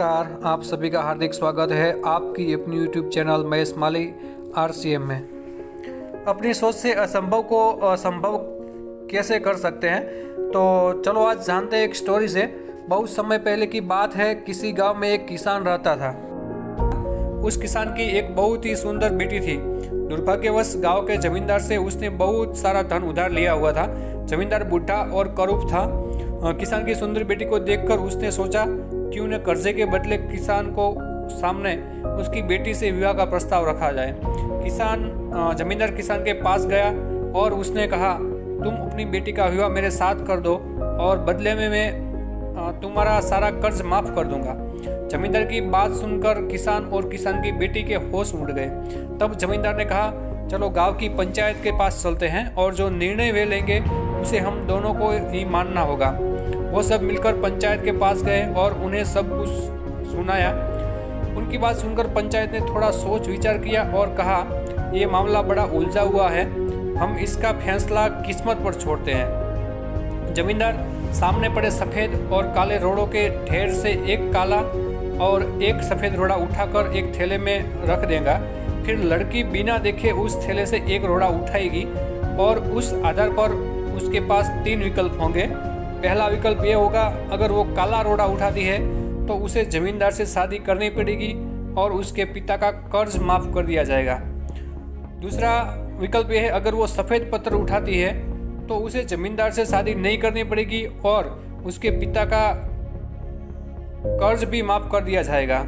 नमस्कार, आप सभी का हार्दिक स्वागत है आपकी अपनी यूट्यूब चैनल महेश माली RCM में। अपनी सोच से असंभव को असंभव कैसे कर सकते हैं, तो चलो आज जानते हैं एक स्टोरी से। बहुत समय पहले की बात है, किसी गांव में एक किसान रहता था। उस किसान की एक बहुत ही सुंदर बेटी थी। दुर्भाग्यवश गांव के जमींदार से उसने बहुत सारा धन उधार लिया हुआ था। जमींदार बूढ़ा और करूप था। किसान की सुंदर बेटी को देखकर उसने सोचा, क्यों न कर्जे के बदले किसान को सामने उसकी बेटी से विवाह का प्रस्ताव रखा जाए। जमींदार किसान के पास गया और उसने कहा, तुम अपनी बेटी का विवाह मेरे साथ कर दो और बदले में मैं तुम्हारा सारा कर्ज माफ कर दूंगा। जमींदार की बात सुनकर किसान और किसान की बेटी के होश उड़ गए। तब जमींदार ने कहा, चलो गांव की पंचायत के पास चलते हैं और जो निर्णय वे लेंगे उसे हम दोनों को ही मानना होगा। वो सब मिलकर पंचायत के पास गए और उन्हें सब कुछ सुनाया। उनकी बात सुनकर पंचायत ने थोड़ा सोच विचार किया और कहा, ये मामला बड़ा उलझा हुआ है, हम इसका फैसला किस्मत पर छोड़ते हैं। जमींदार सामने पड़े सफ़ेद और काले रोड़ों के ढेर से एक काला और एक सफ़ेद रोड़ा उठाकर एक थैले में रख देगा। फिर लड़की बिना देखे उस थैले से एक रोड़ा उठाएगी और उस आधार पर उसके पास 3 विकल्प होंगे। पहला विकल्प ये होगा, अगर वो काला रोड़ा उठाती है तो उसे जमींदार से शादी करनी पड़ेगी और उसके पिता का कर्ज माफ कर दिया जाएगा। दूसरा विकल्प ये है, अगर वो सफ़ेद पत्थर उठाती है तो उसे जमींदार से शादी नहीं करनी पड़ेगी और उसके पिता का कर्ज भी माफ कर दिया जाएगा।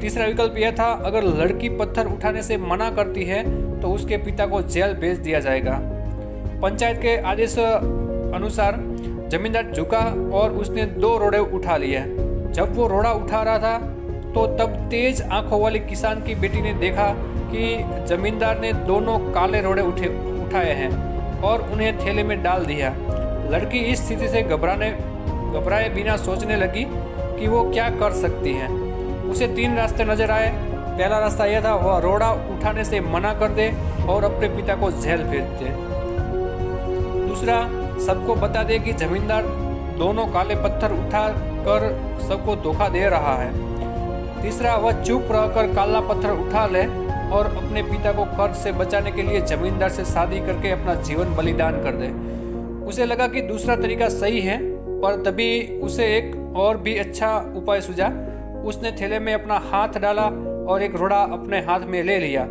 तीसरा विकल्प यह था, अगर लड़की पत्थर उठाने से मना करती है तो उसके पिता को जेल भेज दिया जाएगा। पंचायत के आदेश अनुसार जमींदार झुका और उसने 2 रोड़े उठा लिए। जब वो रोड़ा उठा रहा था तो तब तेज आंखों वाली किसान की बेटी ने देखा कि जमींदार ने दोनों काले रोड़े उठाए हैं और उन्हें थैले में डाल दिया। लड़की इस स्थिति से घबराए बिना सोचने लगी कि वो क्या कर सकती है। उसे 3 रास्ते नजर आए। पहला रास्ता यह था, वह रोड़ा उठाने से मना कर दे और अपने पिता को जेल भेज दे। दूसरा, सबको बता दे कि जमींदार दोनों काले पत्थर उठा कर सबको धोखा दे रहा है। तीसरा, वह चुप रहकर काला पत्थर उठा ले और अपने पिता को कर्ज से बचाने के लिए जमींदार से शादी करके अपना जीवन बलिदान कर दे। उसे लगा कि दूसरा तरीका सही है, पर तभी उसे एक और भी अच्छा उपाय सूझा। उसने थैले में अपना हाथ डाला और एक रोड़ा अपने हाथ में ले लिया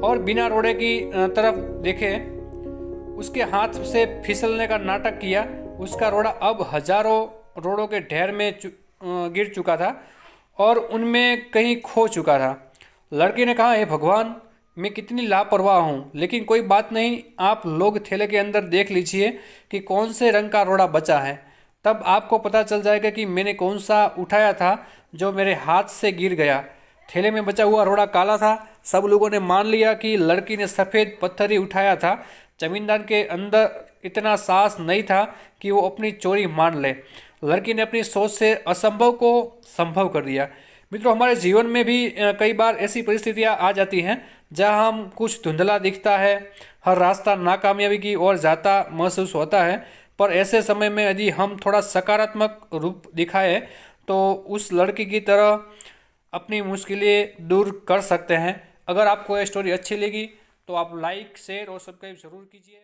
और बिना रोड़े की तरफ देखे उसके हाथ से फिसलने का नाटक किया। उसका रोड़ा अब हजारों रोड़ों के ढेर में गिर चुका था और उनमें कहीं खो चुका था। लड़की ने कहा, हे भगवान, मैं कितनी लापरवाह हूँ, लेकिन कोई बात नहीं, आप लोग थैले के अंदर देख लीजिए कि कौन से रंग का रोड़ा बचा है। तब आपको पता चल जाएगा कि मैंने कौन सा उठाया था जो मेरे हाथ से गिर गया। थैले में बचा हुआ रोड़ा काला था। सब लोगों ने मान लिया कि लड़की ने सफ़ेद पत्थर ही उठाया था। जमींदार के अंदर इतना साहस नहीं था कि वो अपनी चोरी मान ले। लड़की ने अपनी सोच से असंभव को संभव कर दिया। मित्रों, हमारे जीवन में भी कई बार ऐसी परिस्थितियां आ जाती हैं जहां हम कुछ धुंधला दिखता है, हर रास्ता नाकामयाबी की ओर जाता महसूस होता है। पर ऐसे समय में यदि हम थोड़ा सकारात्मक रूप दिखाएं तो उस लड़की की तरह अपनी मुश्किलें दूर कर सकते हैं। अगर आपको यह स्टोरी अच्छी लगी तो आप लाइक, शेयर और सब्सक्राइब जरूर कीजिए।